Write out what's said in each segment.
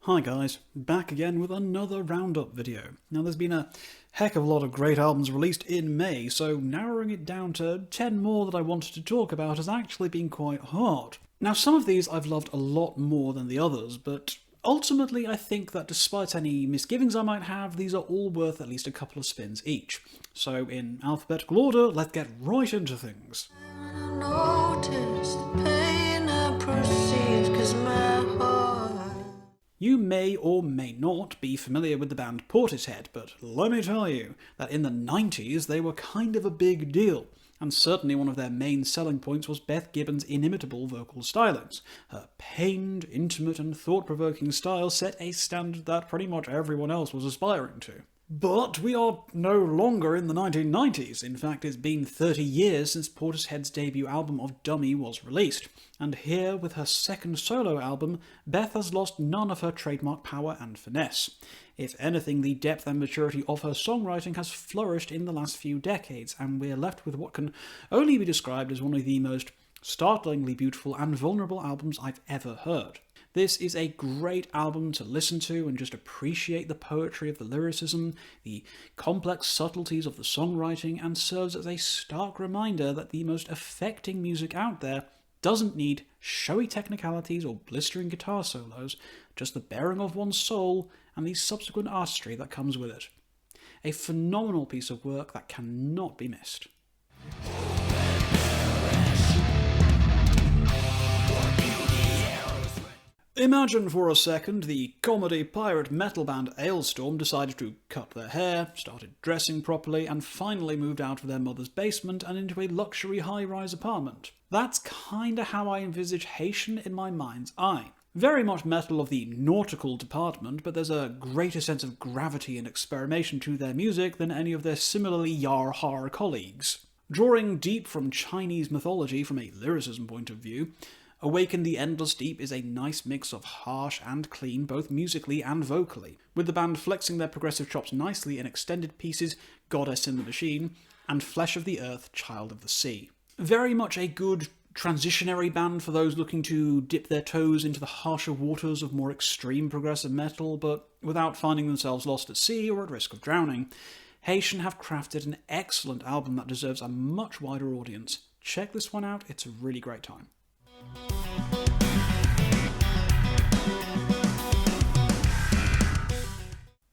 Hi guys, back again with another roundup video. Now there's been a heck of a lot of great albums released in May, so narrowing it down to 10 more that I wanted to talk about has actually been quite hard. Now some of these I've loved a lot more than the others, but ultimately I think that despite any misgivings I might have, these are all worth at least a couple of spins each. So in alphabetical order, let's get right into things. You may or may not be familiar with the band Portishead, but let me tell you that in the 90s they were kind of a big deal, and certainly one of their main selling points was Beth Gibbons' inimitable vocal stylings. Her pained, intimate and thought-provoking style set a standard that pretty much everyone else was aspiring to. But we are no longer in the 1990s. In fact, it's been 30 years since Portishead's debut album of Dummy was released, and here, with her second solo album, Beth has lost none of her trademark power and finesse. If anything, the depth and maturity of her songwriting has flourished in the last few decades, and we're left with what can only be described as one of the most startlingly beautiful and vulnerable albums I've ever heard. This is a great album to listen to and just appreciate the poetry of the lyricism, the complex subtleties of the songwriting, and serves as a stark reminder that the most affecting music out there doesn't need showy technicalities or blistering guitar solos, just the bearing of one's soul and the subsequent artistry that comes with it. A phenomenal piece of work that cannot be missed. Imagine for a second the comedy pirate metal band Ailstorm decided to cut their hair, started dressing properly, and finally moved out of their mother's basement and into a luxury high-rise apartment. That's kinda how I envisage Haitian in my mind's eye. Very much metal of the nautical department, but there's a greater sense of gravity and experimentation to their music than any of their similarly yar-har colleagues. Drawing deep from Chinese mythology from a lyricism point of view, Awaken the Endless Deep is a nice mix of harsh and clean, both musically and vocally, with the band flexing their progressive chops nicely in extended pieces Goddess in the Machine and Flesh of the Earth, Child of the Sea. Very much a good transitionary band for those looking to dip their toes into the harsher waters of more extreme progressive metal, but without finding themselves lost at sea or at risk of drowning. Haitian have crafted an excellent album that deserves a much wider audience. Check this one out, it's a really great time.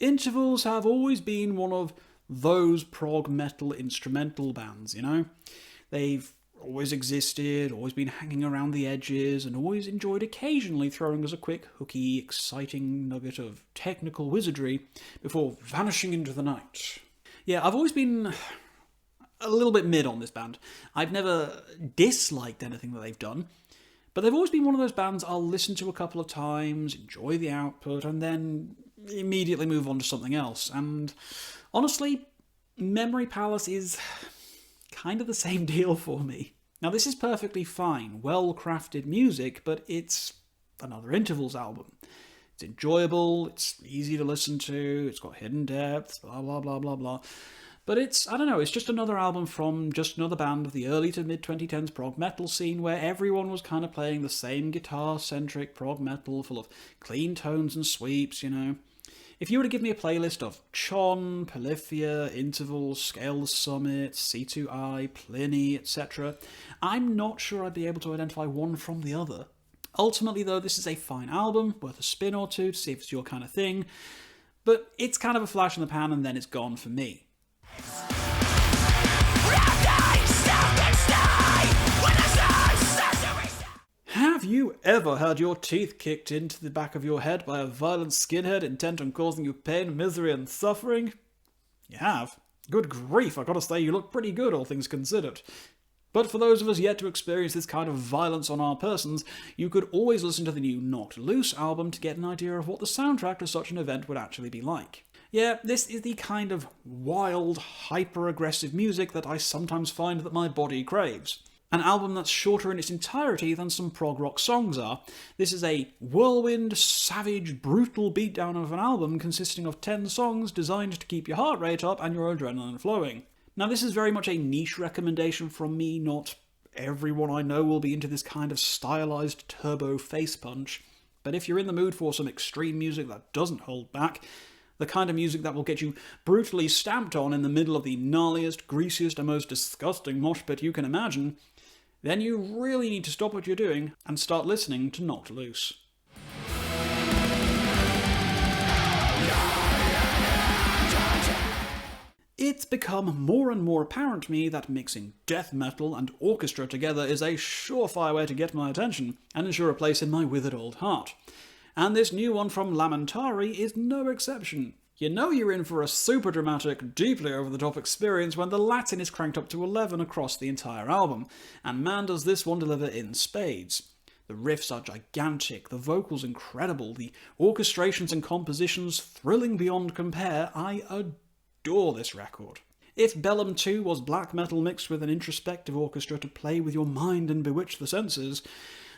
Intervals have always been one of those prog metal instrumental bands, you know? They've always existed, always been hanging around the edges, and always enjoyed occasionally throwing us a quick, hooky, exciting nugget of technical wizardry before vanishing into the night. Yeah, I've always been a little bit mid on this band. I've never disliked anything that they've done, but they've always been one of those bands I'll listen to a couple of times, enjoy the output, and then immediately move on to something else. And honestly, Memory Palace is kind of the same deal for me. Now this is perfectly fine, well-crafted music, but it's another Intervals album. It's enjoyable, it's easy to listen to, it's got hidden depth, blah blah blah blah blah. But it's just another album from just another band of the early to mid-2010s prog metal scene where everyone was kind of playing the same guitar-centric prog metal full of clean tones and sweeps, you know. If you were to give me a playlist of Chon, Polyphia, Intervals, Scale the Summit, C2I, Pliny, etc., I'm not sure I'd be able to identify one from the other. Ultimately, though, this is a fine album, worth a spin or two to see if it's your kind of thing, but it's kind of a flash in the pan and then it's gone for me. Have you ever had your teeth kicked into the back of your head by a violent skinhead intent on causing you pain, misery and suffering? You have? Good grief, I gotta say you look pretty good, all things considered. But for those of us yet to experience this kind of violence on our persons, you could always listen to the new Knocked Loose album to get an idea of what the soundtrack to such an event would actually be like. Yeah, this is the kind of wild, hyper-aggressive music that I sometimes find that my body craves. An album that's shorter in its entirety than some prog rock songs are. This is a whirlwind, savage, brutal beatdown of an album consisting of 10 songs designed to keep your heart rate up and your adrenaline flowing. Now this is very much a niche recommendation from me, not everyone I know will be into this kind of stylized turbo face punch. But if you're in the mood for some extreme music that doesn't hold back, the kind of music that will get you brutally stamped on in the middle of the gnarliest, greasiest, and most disgusting mosh pit you can imagine, then you really need to stop what you're doing and start listening to Knocked Loose. It's become more and more apparent to me that mixing death metal and orchestra together is a surefire way to get my attention and ensure a place in my withered old heart. And this new one from Lemon Twigs is no exception. You know you're in for a super dramatic, deeply over-the-top experience when the Latin is cranked up to 11 across the entire album, and man does this one deliver in spades. The riffs are gigantic, the vocals incredible, the orchestrations and compositions thrilling beyond compare. I adore this record. If Bellum 2 was black metal mixed with an introspective orchestra to play with your mind and bewitch the senses,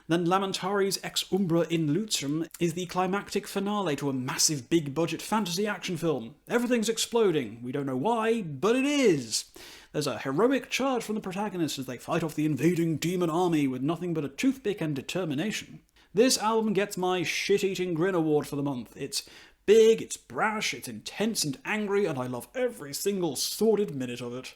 then Lemon Twigs' Ex Umbra in Lucerum is the climactic finale to a massive big-budget fantasy action film. Everything's exploding. We don't know why, but it is. There's a heroic charge from the protagonists as they fight off the invading demon army with nothing but a toothpick and determination. This album gets my shit-eating grin award for the month. It's big, it's brash, it's intense and angry, and I love every single sordid minute of it.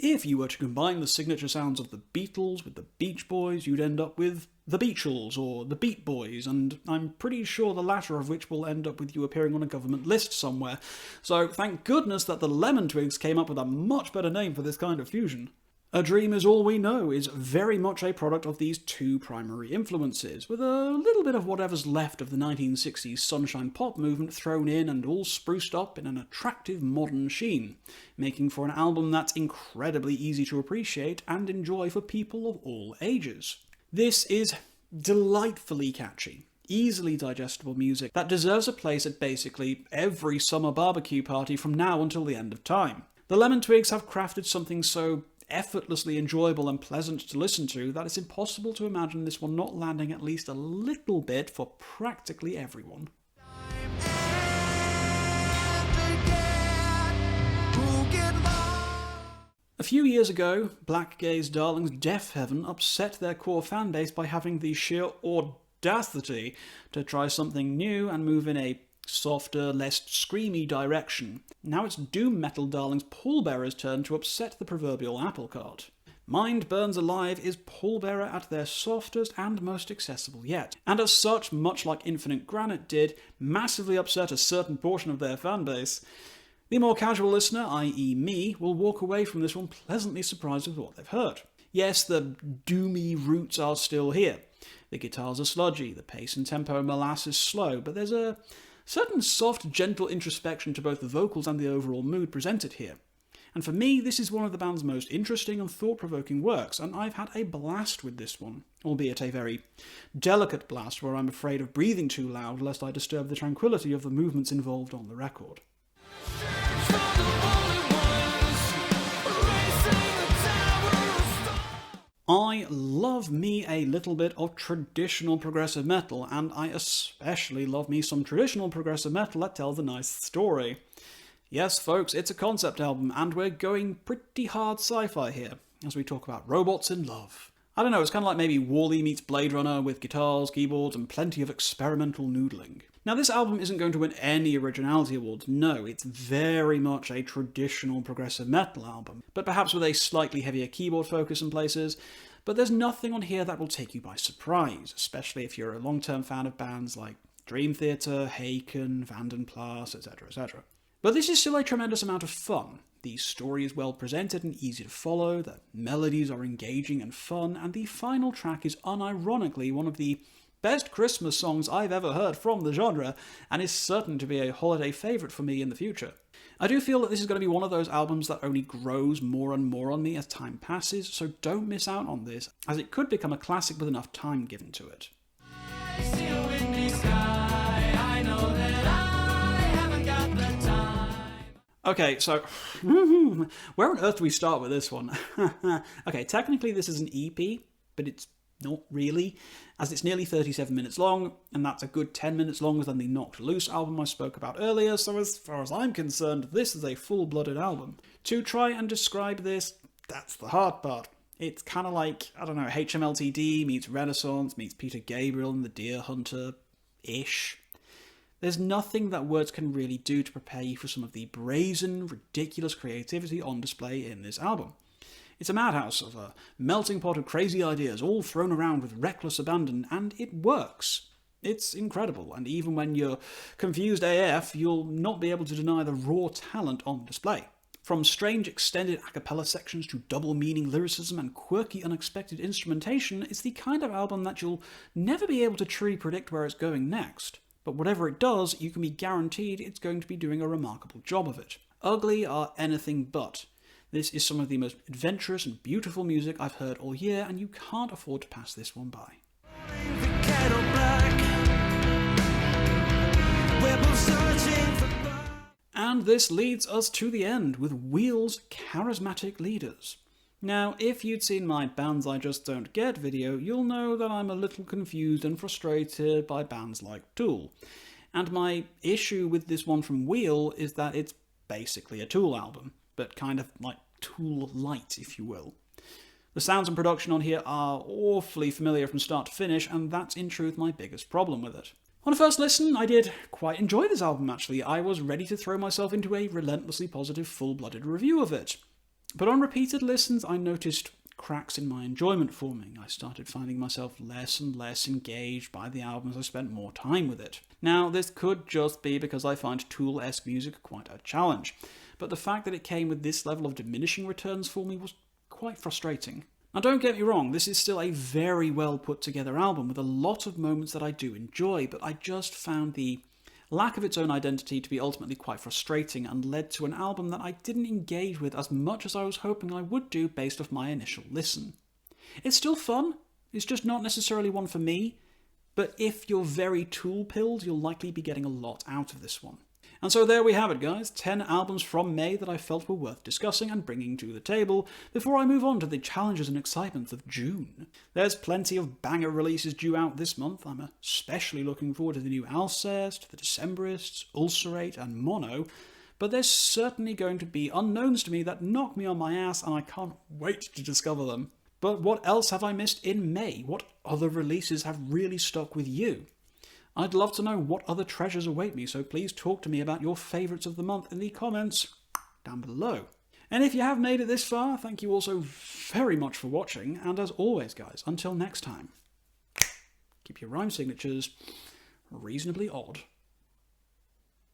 If you were to combine the signature sounds of the Beatles with the Beach Boys, you'd end up with the Beachles or the Beat Boys, and I'm pretty sure the latter of which will end up with you appearing on a government list somewhere. So thank goodness that the Lemon Twigs came up with a much better name for this kind of fusion. A Dream Is All We Know is very much a product of these two primary influences, with a little bit of whatever's left of the 1960s sunshine pop movement thrown in and all spruced up in an attractive modern sheen, making for an album that's incredibly easy to appreciate and enjoy for people of all ages. This is delightfully catchy, easily digestible music that deserves a place at basically every summer barbecue party from now until the end of time. The Lemon Twigs have crafted something so effortlessly enjoyable and pleasant to listen to that it's impossible to imagine this one not landing at least a little bit for practically everyone. A few years ago, Black Gaze Darling's Deaf Heaven upset their core fanbase by having the sheer audacity to try something new and move in a softer, less screamy direction. Now it's doom metal darlings Pallbearer's turn to upset the proverbial apple cart. Mind Burns Alive is Pallbearer at their softest and most accessible yet, and as such, much like Infinite Granite did, massively upset a certain portion of their fanbase. The more casual listener, i.e. me, will walk away from this one pleasantly surprised with what they've heard. Yes, the doomy roots are still here. The guitars are sludgy, the pace and tempo and molasses slow, but there's a certain soft, gentle introspection to both the vocals and the overall mood presented here. And for me, this is one of the band's most interesting and thought-provoking works, and I've had a blast with this one, albeit a very delicate blast where I'm afraid of breathing too loud lest I disturb the tranquility of the movements involved on the record. I love me a little bit of traditional progressive metal, and I especially love me some traditional progressive metal that tells a nice story. Yes, folks, it's a concept album, and we're going pretty hard sci-fi here, as we talk about robots in love. I don't know, it's kind of like maybe Wall-E meets Blade Runner with guitars, keyboards, and plenty of experimental noodling. Now, this album isn't going to win any originality awards, no, it's very much a traditional progressive metal album, but perhaps with a slightly heavier keyboard focus in places. But there's nothing on here that will take you by surprise, especially if you're a long-term fan of bands like Dream Theater, Haitian, Vanden Plas, etc, etc. But this is still a tremendous amount of fun. The story is well presented and easy to follow, the melodies are engaging and fun, and the final track is unironically one of the best Christmas songs I've ever heard from the genre, and is certain to be a holiday favourite for me in the future. I do feel that this is going to be one of those albums that only grows more and more on me as time passes, so don't miss out on this, as it could become a classic with enough time given to it. Okay, so where on earth do we start with this one? Okay, technically this is an EP, but it's not really, as it's nearly 37 minutes long, and that's a good 10 minutes longer than the Knocked Loose album I spoke about earlier, so as far as I'm concerned, this is a full-blooded album. To try and describe this that's the hard part. It's kind of like, I don't know, HMLTD meets Renaissance meets Peter Gabriel and the Deer Hunter-ish. There's nothing that words can really do to prepare you for some of the brazen, ridiculous creativity on display in this album. It's a madhouse of a melting pot of crazy ideas, all thrown around with reckless abandon, and it works. It's incredible, and even when you're confused AF, you'll not be able to deny the raw talent on display. From strange extended a cappella sections to double-meaning lyricism and quirky unexpected instrumentation, it's the kind of album that you'll never be able to truly predict where it's going next. But whatever it does, you can be guaranteed it's going to be doing a remarkable job of it. Ugly are anything but. This is some of the most adventurous and beautiful music I've heard all year, and you can't afford to pass this one by. And this leads us to the end with Wheel's charismatic leaders. Now, if you'd seen my Bands I Just Don't Get video, you'll know that I'm a little confused and frustrated by bands like Tool. And my issue with this one from Wheel is that it's basically a Tool album, but kind of like Tool light, if you will. The sounds and production on here are awfully familiar from start to finish, and that's in truth my biggest problem with it. On a first listen, I did quite enjoy this album actually. I was ready to throw myself into a relentlessly positive, full-blooded review of it. But on repeated listens, I noticed cracks in my enjoyment forming. I started finding myself less and less engaged by the album as I spent more time with it. Now, this could just be because I find Tool-esque music quite a challenge, but the fact that it came with this level of diminishing returns for me was quite frustrating. Now don't get me wrong, this is still a very well put together album with a lot of moments that I do enjoy, but I just found the lack of its own identity to be ultimately quite frustrating and led to an album that I didn't engage with as much as I was hoping I would do based off my initial listen. It's still fun, it's just not necessarily one for me, but if you're very Tool-pilled, you'll likely be getting a lot out of this one. And so there we have it, guys. 10 albums from May that I felt were worth discussing and bringing to the table before I move on to the challenges and excitements of June. There's plenty of banger releases due out this month. I'm especially looking forward to the new Alcest, the Decemberists, Ulcerate, and Mono, but there's certainly going to be unknowns to me that knock me on my ass, and I can't wait to discover them. But what else have I missed in May? What other releases have really stuck with you? I'd love to know what other treasures await me, so please talk to me about your favourites of the month in the comments down below. And if you have made it this far, thank you also very much for watching, and as always guys, until next time, keep your rhyme signatures reasonably odd.